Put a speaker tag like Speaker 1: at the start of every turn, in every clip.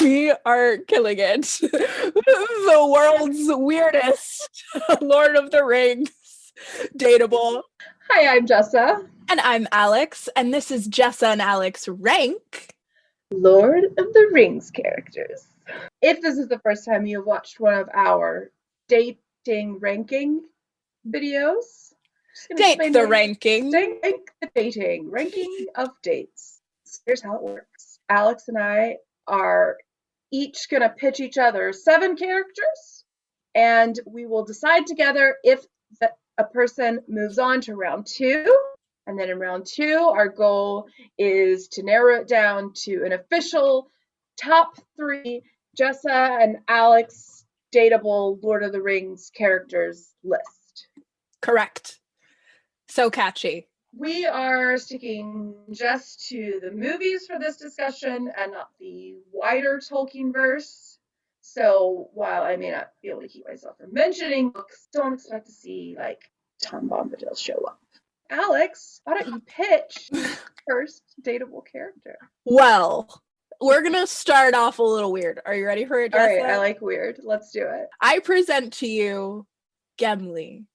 Speaker 1: we are killing it. The world's weirdest Lord of the Rings dateable.
Speaker 2: Hi, I'm Jessa.
Speaker 1: And I'm Alex, and this is Jessa and Alex Rank
Speaker 2: Lord of the Rings characters. If this is the first time you've watched one of our dating ranking videos,
Speaker 1: Date the ranking.
Speaker 2: Rank the dating, ranking of dates. So here's how it works. Alex and I are each going to pitch each other 7 characters, and we will decide together if a person moves on to round 2. And then in round 2, our goal is to narrow it down to an official top 3 Jessa and Alex dateable Lord of the Rings characters list.
Speaker 1: Correct. So catchy.
Speaker 2: We are sticking just to the movies for this discussion and not the wider Tolkien verse. So while I may not be able to keep myself from mentioning books, don't expect to see like Tom Bombadil show up. Alex, why don't you pitch first dateable character?
Speaker 1: Well, we're going to start off a little weird. Are you ready for it, Jessa?
Speaker 2: All right, I like weird. Let's do it.
Speaker 1: I present to you Gimli.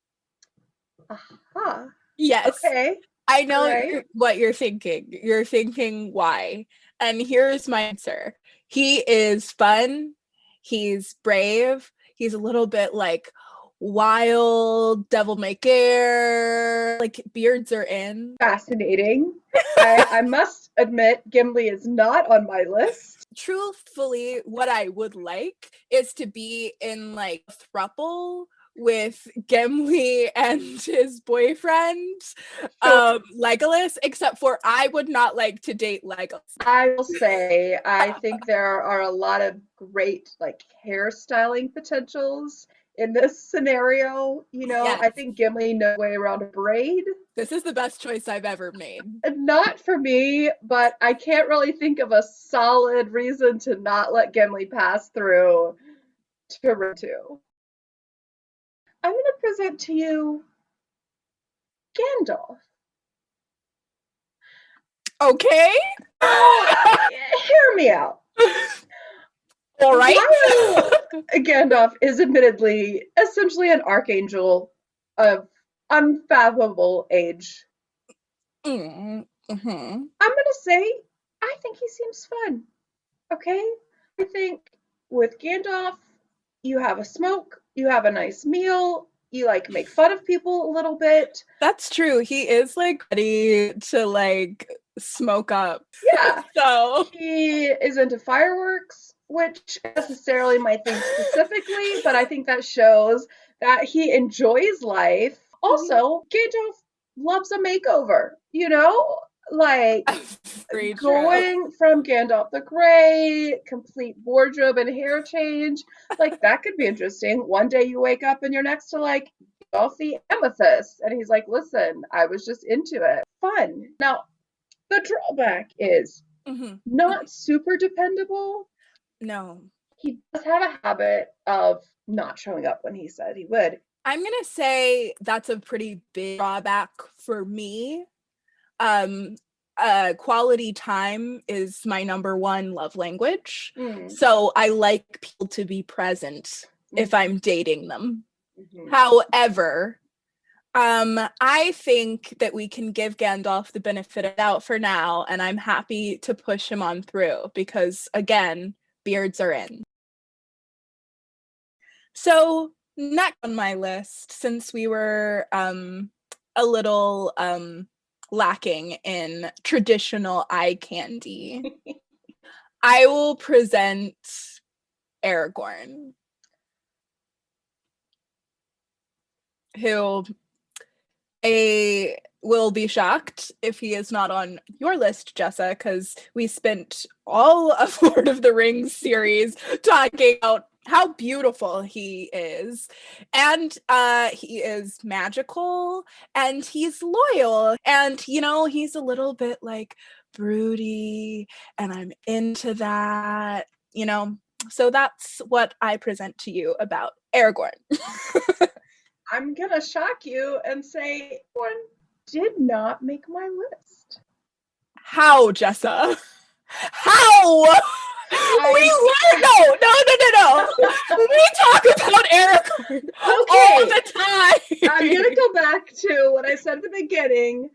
Speaker 2: Aha.
Speaker 1: Yes.
Speaker 2: Okay.
Speaker 1: I know what you're thinking. You're thinking why. And here's my answer. He is fun. He's brave. He's a little bit like wild, devil may care, like beards are in.
Speaker 2: Fascinating. I must admit, Gimli is not on my list.
Speaker 1: Truthfully, what I would like is to be in like a throuple with Gimli and his boyfriend, Legolas, except for I would not like to date Legolas.
Speaker 2: I will say, I think there are a lot of great like hairstyling potentials in this scenario. You know, yes. I think Gimli knows way around a braid.
Speaker 1: This is the best choice I've ever made.
Speaker 2: Not for me, but I can't really think of a solid reason to not let Gimli pass through to round 2. I'm going to present to you Gandalf.
Speaker 1: Okay.
Speaker 2: Hear me out.
Speaker 1: All right.
Speaker 2: While Gandalf is admittedly essentially an archangel of unfathomable age,
Speaker 1: I'm
Speaker 2: going to say I think he seems fun. Okay? I think with Gandalf, you have a smoke, you have a nice meal, you like make fun of people a little bit.
Speaker 1: That's true. He is like ready to like smoke up.
Speaker 2: Yeah.
Speaker 1: So
Speaker 2: he is into fireworks, which necessarily my thing specifically, but I think that shows that he enjoys life. Also, Gandalf loves a makeover, you know? Like going from Gandalf the Grey, complete wardrobe and hair change, like that could be interesting. One day you wake up and you're next to like Gandalf the Amethyst, and he's like, "Listen, I was just into it." Fun. Now, the drawback is not super dependable.
Speaker 1: No,
Speaker 2: he does have a habit of not showing up when he said he would.
Speaker 1: I'm gonna say that's a pretty big drawback for me. Quality time is my number 1 love language. So I like people to be present if I'm dating them. However, I think that we can give Gandalf the benefit of the doubt for now, and I'm happy to push him on through because, again, beards are in. So next on my list, since we were a little lacking in traditional eye candy, I will present Aragorn, who will be shocked if he is not on your list, Jessa, because we spent all of Lord of the Rings series talking about how beautiful he is, and he is magical, and he's loyal, and you know, he's a little bit like broody, and I'm into that, you know. So that's what I present to you about Aragorn.
Speaker 2: I'm gonna shock you and say one did not make my list.
Speaker 1: How, Jessa? How? No. We talk about Aragorn all the time.
Speaker 2: I'm gonna go back to what I said at the beginning.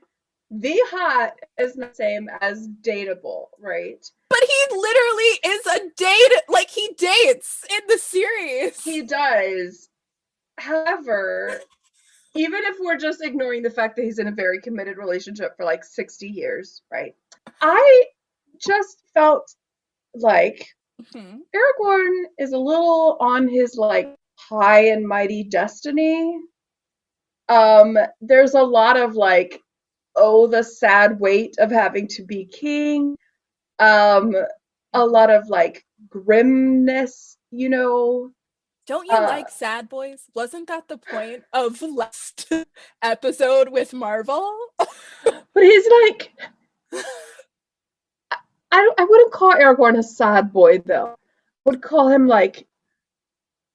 Speaker 2: The hot is not the same as dateable, right?
Speaker 1: But he literally is a date. Like, he dates in the series.
Speaker 2: He does. However, even if we're just ignoring the fact that he's in a very committed relationship for like 60 years, right? I just felt like Aragorn is a little on his like high and mighty destiny. There's a lot of like, oh, the sad weight of having to be king. A lot of like grimness, you know.
Speaker 1: Don't you like sad boys? Wasn't that the point of last episode with Marvel?
Speaker 2: But he's like, I wouldn't call Aragorn a sad boy though. I would call him like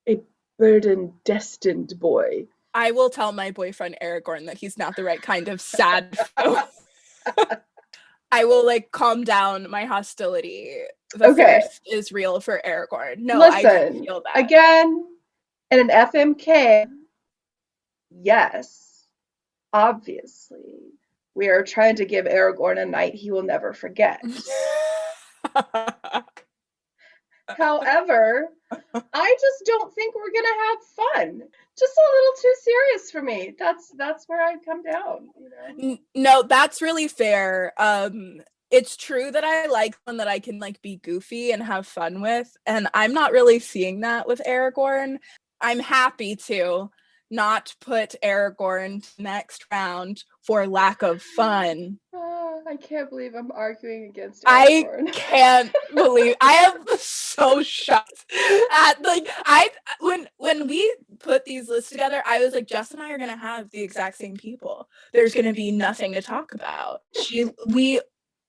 Speaker 2: a burden destined boy.
Speaker 1: I will tell my boyfriend Aragorn that he's not the right kind of sad. I will like calm down my hostility. The thirst is real for Aragorn. No, listen, I feel that.
Speaker 2: Again, in an FMK, yes, obviously, we are trying to give Aragorn a night he will never forget. However, I just don't think we're gonna have fun. Just a little too serious for me. That's where I come down. You know?
Speaker 1: No, that's really fair. It's true that I like one that I can like be goofy and have fun with, and I'm not really seeing that with Aragorn. I'm happy to not put Aragorn next round for lack of fun.
Speaker 2: I can't believe I'm arguing against Aragorn.
Speaker 1: I can't believe I am so shocked at like when we put these lists together, I was like, Jess and I are gonna have the exact same people. There's gonna be nothing to talk about.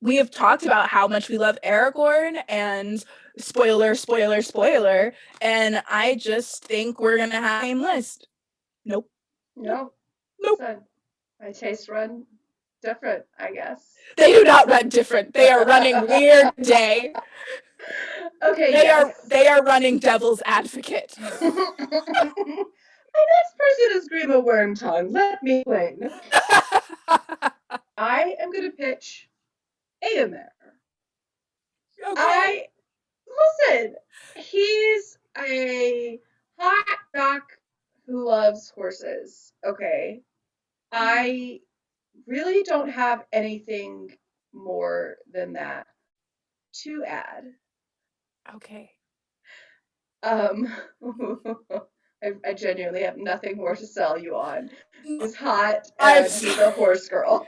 Speaker 1: We have talked about how much we love Aragorn, and spoiler, and I just think we're gonna have the same list. Nope.
Speaker 2: Nope. So, my tastes run different, I guess.
Speaker 1: They do not run different. They are running Weird Day.
Speaker 2: Okay.
Speaker 1: They are running Devil's Advocate.
Speaker 2: My next person is Grima Wormtongue. Let me win. I am gonna pitch Éomer.
Speaker 1: Okay.
Speaker 2: Listen, he's a hot doc who loves horses. Okay. I really don't have anything more than that to add.
Speaker 1: Okay.
Speaker 2: I genuinely have nothing more to sell you on. He's hot and he's a horse girl.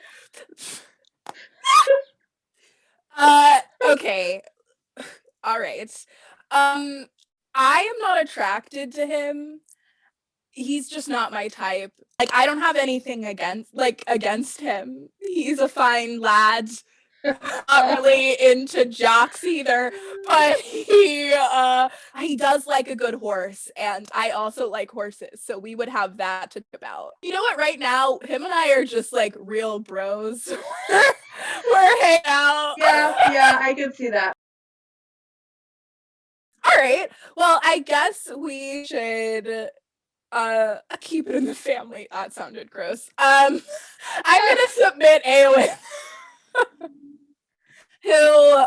Speaker 1: Okay. All right. I am not attracted to him. He's just not my type. Like, I don't have anything against him. He's a fine lad. Not really into jocks either, but he does like a good horse, and I also like horses, so we would have that to talk about. You know what? Right now, him and I are just like real bros. We're hanging out.
Speaker 2: Yeah, I can see that.
Speaker 1: All right. Well, I guess we should keep it in the family. That sounded gross. I'm gonna submit Éowyn, who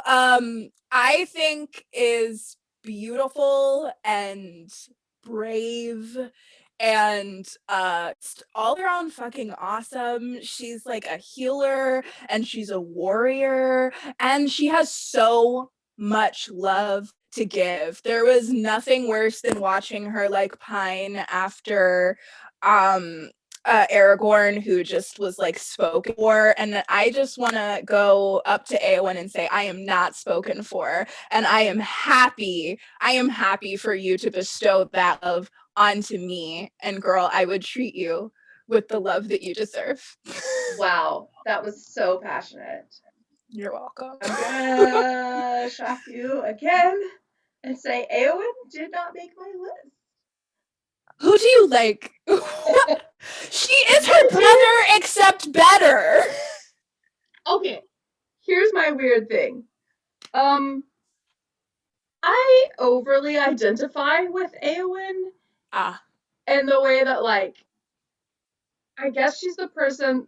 Speaker 1: I think is beautiful and brave and all around fucking awesome. She's like a healer and she's a warrior and she has so much love to give. There was nothing worse than watching her like pine after Aragorn, who just was like spoken for, and I just want to go up to Éowyn and say I am not spoken for, and I am happy for you to bestow that love onto me, and girl, I would treat you with the love that you deserve.
Speaker 2: Wow, that was so passionate.
Speaker 1: You're welcome.
Speaker 2: I'm gonna shock you again and say Éowyn did not make my list.
Speaker 1: Who do you like? She is her brother, except better.
Speaker 2: Okay, here's my weird thing. I overly identify with Arwen in the way that, like, I guess she's the person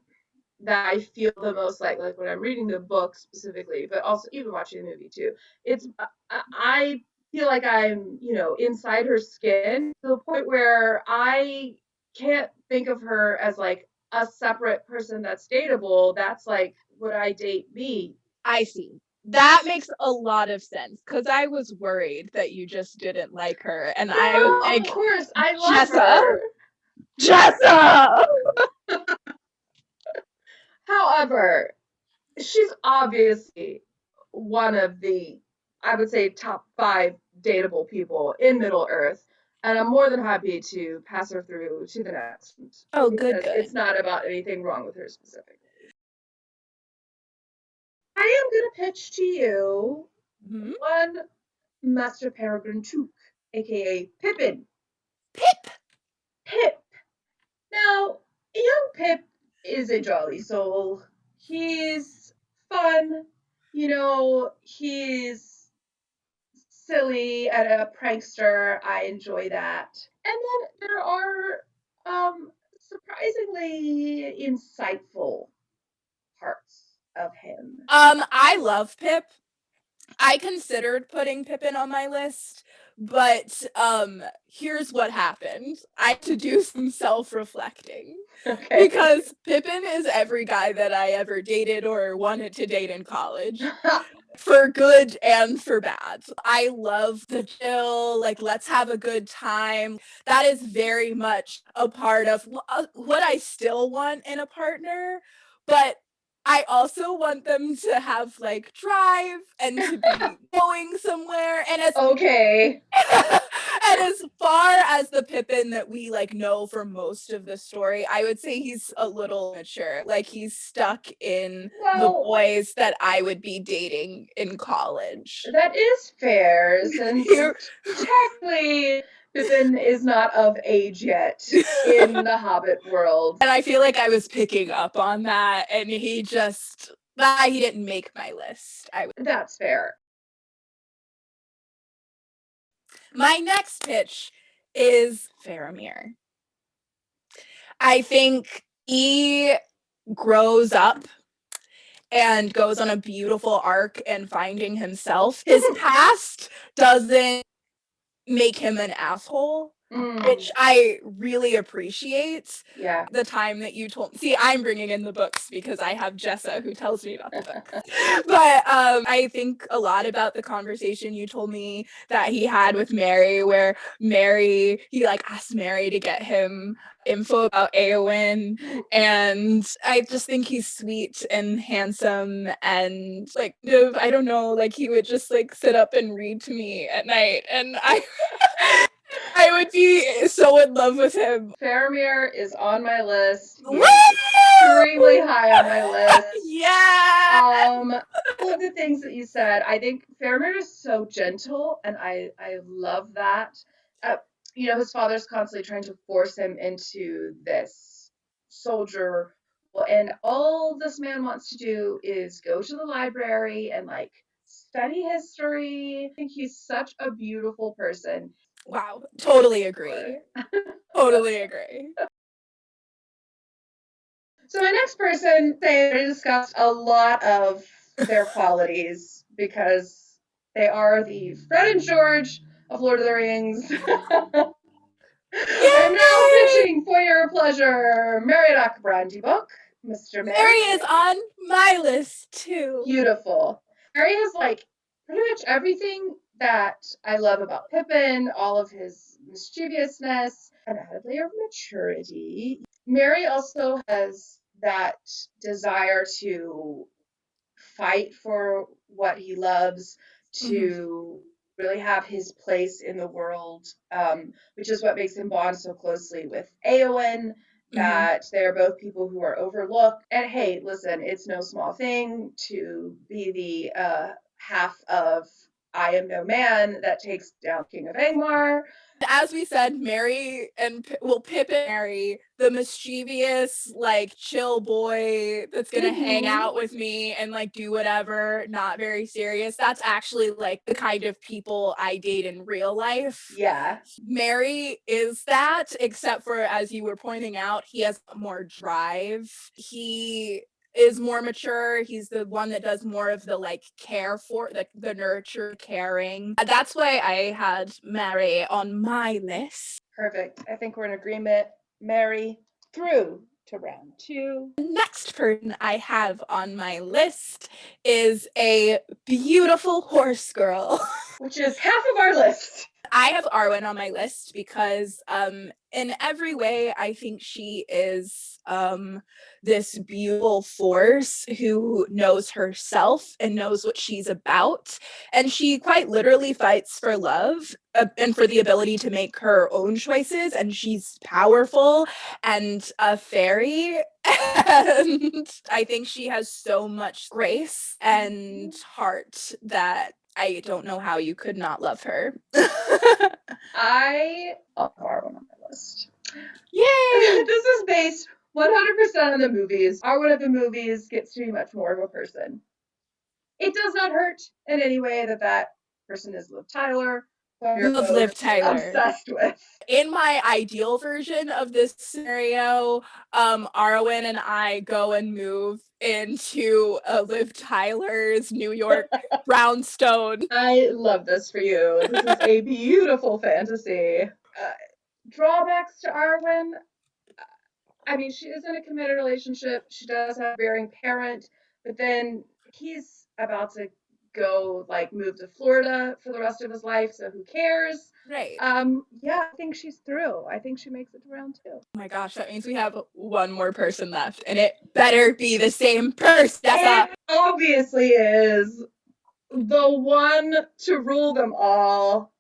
Speaker 2: that I feel the most like when I'm reading the book specifically, but also even watching the movie too. It's I feel like I'm, inside her skin to the point where I can't think of her as like a separate person that's dateable. That's like, would I date me?
Speaker 1: I see. That makes a lot of sense because I was worried that you just didn't like her, and I was
Speaker 2: No,
Speaker 1: like,
Speaker 2: of course, I love
Speaker 1: Jessa,
Speaker 2: her.
Speaker 1: Jessa.
Speaker 2: However, she's obviously one of the, I would say, top 5 dateable people in Middle Earth. And I'm more than happy to pass her through to the next.
Speaker 1: Oh,
Speaker 2: because
Speaker 1: good.
Speaker 2: it's not about anything wrong with her specifically. I am going to pitch to you one Master Peregrine Took, aka Pippin.
Speaker 1: Pip.
Speaker 2: Pip. Now, young Pip is a jolly soul. He's fun. He's silly and a prankster. I enjoy that. And then there are surprisingly insightful parts of him.
Speaker 1: I love Pip. I considered putting Pippin on my list, but here's what happened. I had to do some self-reflecting.
Speaker 2: Okay.
Speaker 1: Because Pippin is every guy that I ever dated or wanted to date in college. For good and for bad. I love the chill, like, let's have a good time. That is very much a part of what I still want in a partner, but I also want them to have like drive and to be going somewhere. And
Speaker 2: okay.
Speaker 1: and as far as the Pippin that we like know for most of the story, I would say he's a little mature. Like he's stuck in the boys that I would be dating in college.
Speaker 2: That is fair, since technically Pippin is not of age yet in the Hobbit world.
Speaker 1: And I feel like I was picking up on that, and he didn't make my list.
Speaker 2: That's fair.
Speaker 1: My next pitch is Faramir. I think he grows up and goes on a beautiful arc in finding himself. His past doesn't make him an asshole, which I really appreciate.
Speaker 2: Yeah.
Speaker 1: The time that you told me. See, I'm bringing in the books because I have Jessa who tells me about the books. But I think a lot about the conversation you told me that he had with Mary, where he like asked Mary to get him info about Arwen, and I just think he's sweet and handsome, and like, I don't know, like he would just like sit up and read to me at night, and I would be so in love with him.
Speaker 2: Faramir is on my list. He's extremely high on my list.
Speaker 1: Yeah.
Speaker 2: All of the things that you said, I think Faramir is so gentle, and I love that. His father's constantly trying to force him into this soldier, and all this man wants to do is go to the library and like study history. I think he's such a beautiful person.
Speaker 1: Wow, totally agree. Totally agree.
Speaker 2: So my next person, they discussed a lot of their qualities because they are the Fred and George of Lord of the Rings. I'm now pitching for your pleasure, Meriadoc Brandybook, Mr.
Speaker 1: Mary is on my list too.
Speaker 2: Beautiful. Mary has like pretty much everything that I love about Pippin, all of his mischievousness, an added layer of maturity. Mary also has that desire to fight for what he loves, to really have his place in the world, which is what makes him bond so closely with Arwen, that they're both people who are overlooked. And hey, listen, it's no small thing to be the half of I am no man that takes down King of Angmar.
Speaker 1: As we said, Mary and Pip and Mary, the mischievous, like chill boy that's gonna hang out with me and like do whatever, not very serious. That's actually like the kind of people I date in real life.
Speaker 2: Yeah.
Speaker 1: Mary is that, except for, as you were pointing out, he has more drive. He is more mature. He's the one that does more of the like care for the nurture, caring. That's why I had Mary on my list.
Speaker 2: Perfect. I think we're in agreement. Mary through to round 2.
Speaker 1: The next person I have on my list is a beautiful horse girl.
Speaker 2: Which is half of our list.
Speaker 1: I have Arwen on my list because in every way I think she is this beautiful force who knows herself and knows what she's about, and she quite literally fights for love and for the ability to make her own choices, and she's powerful and a fairy, and I think she has so much grace and heart that I don't know how you could not love her.
Speaker 2: I have Arwen on my list.
Speaker 1: Yay!
Speaker 2: This is based 100% on the movies. Arwen of the movies gets to be much more of a person. It does not hurt in any way that person is Liv Tyler.
Speaker 1: Love Liv Tyler.
Speaker 2: Obsessed with.
Speaker 1: In my ideal version of this scenario, Arwen and I go and move into Liv Tyler's New York brownstone.
Speaker 2: I love this for you. This is a beautiful fantasy. Drawbacks to Arwen. I mean, she is in a committed relationship. She does have a bearing parent, but then he's about to go like move to Florida for the rest of his life, so who cares?
Speaker 1: Right.
Speaker 2: Yeah, I think she's through. I think she makes it to round 2.
Speaker 1: Oh my gosh, that means we have one more person left, and it better be the same person.
Speaker 2: It obviously is the one to rule them all.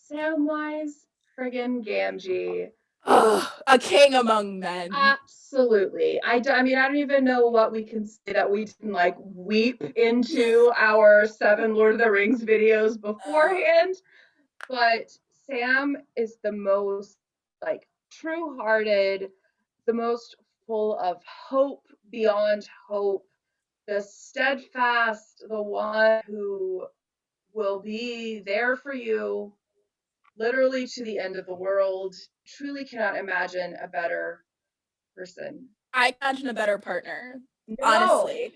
Speaker 2: Samwise friggin' Gamgee.
Speaker 1: A king among men.
Speaker 2: Absolutely. I mean, I don't even know what we can say that we didn't like weep into our 7 Lord of the Rings videos beforehand. But Sam is the most like true-hearted, the most full of hope beyond hope, the steadfast, the one who will be there for you literally to the end of the world. Truly cannot imagine a better person.
Speaker 1: I imagine a better partner,
Speaker 2: No.
Speaker 1: honestly.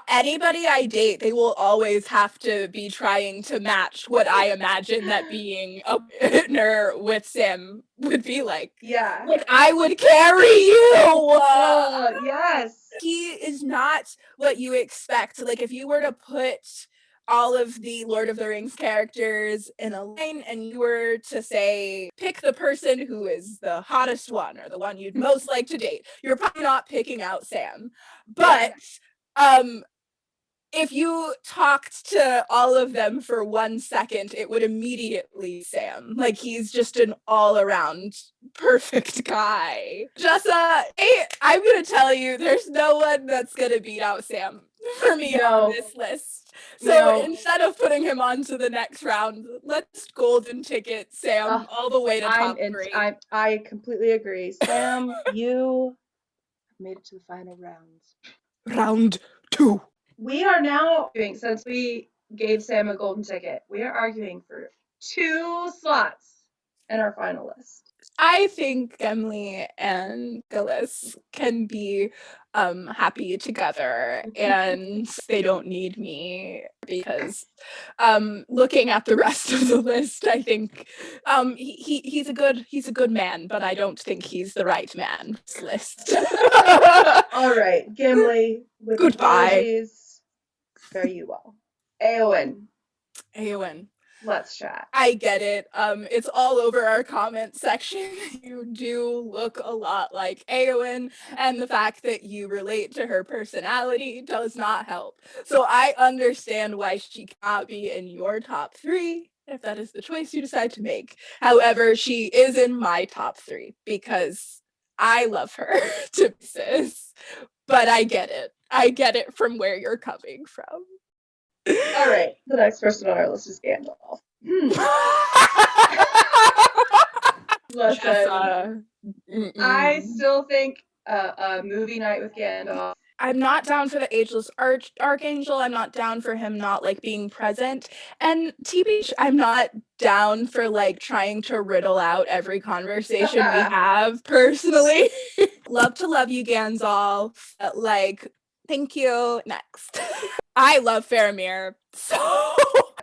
Speaker 1: Anybody I date, they will always have to be trying to match what I imagine that being a partner with Sam would be like.
Speaker 2: Yeah.
Speaker 1: Like, I would carry you.
Speaker 2: Yes.
Speaker 1: He is not what you expect. Like, if you were to put all of the Lord of the Rings characters in a line and you were to say, pick the person who is the hottest one or the one you'd most like to date, you're probably not picking out Sam. But if you talked to all of them for 1 second, it would immediately Sam. Like, he's just an all-around perfect guy. Jessa, I'm gonna tell you, there's no one that's gonna beat out Sam for me on this list. So instead of putting him on to the next round, let's golden ticket Sam all the way to top 3.
Speaker 2: I completely agree. Sam, you made it to the final round.
Speaker 1: Round 2.
Speaker 2: We are now doing, since we gave Sam a golden ticket, we are arguing for 2 slots in our final list.
Speaker 1: I think Gimli and Gillis can be happy together, and they don't need me because looking at the rest of the list, I think he's a good man, but I don't think he's the right man for this list.
Speaker 2: All right, Gimli, with
Speaker 1: goodbye.
Speaker 2: Apologies. Fare you well.
Speaker 1: Eowyn.
Speaker 2: Let's chat.
Speaker 1: I get it. It's all over our comment section. You do look a lot like Eowyn, and the fact that you relate to her personality does not help. So I understand why she cannot be in your top 3, if that is the choice you decide to make. However, she is in my top 3 because I love her to pieces. But I get it. I get it from where you're coming from.
Speaker 2: All right, the next person on our list is Gandalf. Listen, I still think a movie night with Gandalf.
Speaker 1: I'm not down for the ageless archangel. I'm not down for him not like being present. And TBH, I'm not down for like trying to riddle out every conversation we have personally. Love to love you, Gandalf. Like, thank you. Next. I love Faramir. So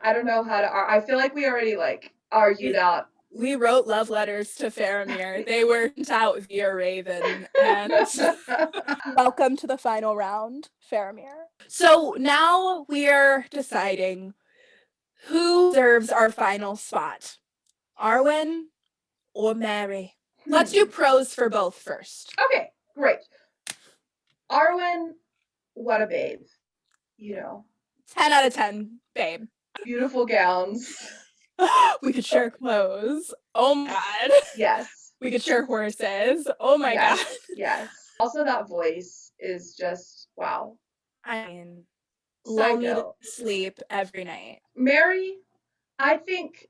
Speaker 2: I don't know how to. I feel like we already like argued out.
Speaker 1: We wrote love letters to Faramir. They were sent out via Raven. And welcome to the final round, Faramir. So now we're deciding who deserves our final spot, Arwen or Merry. Let's do pros for both first.
Speaker 2: Okay, great. Arwen, what a babe. You know.
Speaker 1: 10 out of 10, babe.
Speaker 2: Beautiful gowns.
Speaker 1: We could share clothes. Oh my god.
Speaker 2: Yes.
Speaker 1: We could share horses. Oh my god.
Speaker 2: Yes. Also, that voice is just wow.
Speaker 1: I mean, lull me to sleep every night.
Speaker 2: Merry, I think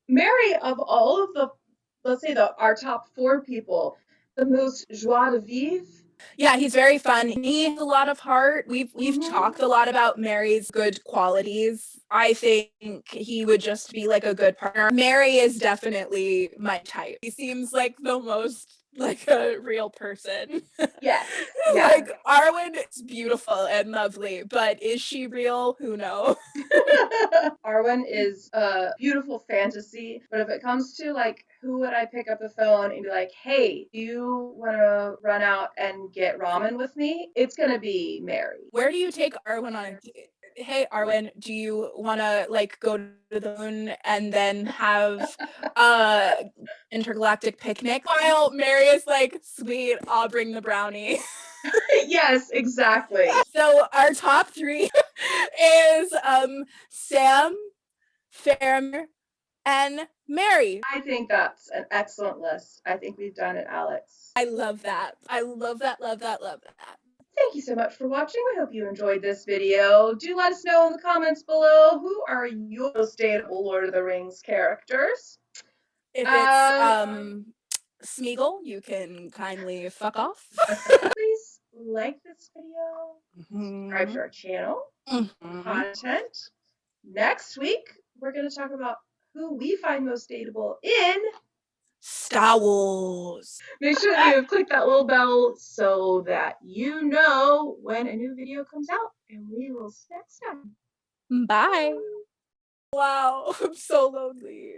Speaker 2: Merry, of all of the, let's say our top 4 people, the most joie de vivre.
Speaker 1: Yeah, he's very fun. He has a lot of heart. We've talked a lot about Merry's good qualities. I think he would just be like a good partner. Merry is definitely my type. He seems like the most like a real person.
Speaker 2: Yes.
Speaker 1: Yeah. Like Arwen is beautiful and lovely, but is she real? Who knows?
Speaker 2: Arwen is a beautiful fantasy, but if it comes to like who would I pick up the phone and be like, hey, do you want to run out and get ramen with me? It's gonna be Merry. Where do you take Arwen on a date? Hey Arwen, do you want to like go to the moon and then have intergalactic picnic? While Merry is like, sweet, I'll bring the brownie. Yes, exactly. So our top 3 is Sam, Faramir, and Merry. I think that's an excellent list. I think we've done it, Alex. I love that. I love that, love that, love that. Thank you so much for watching. We hope you enjoyed this video. Do let us know in the comments below who are your most dateable Lord of the Rings characters. If it's Smeagol, you can kindly fuck off. Please like this video, subscribe to our channel, content. Next week, we're going to talk about who we find most dateable in Star Wars. Make sure that you have clicked that little bell so that you know when a new video comes out, and we will see you next time. Bye. Wow, I'm so lonely.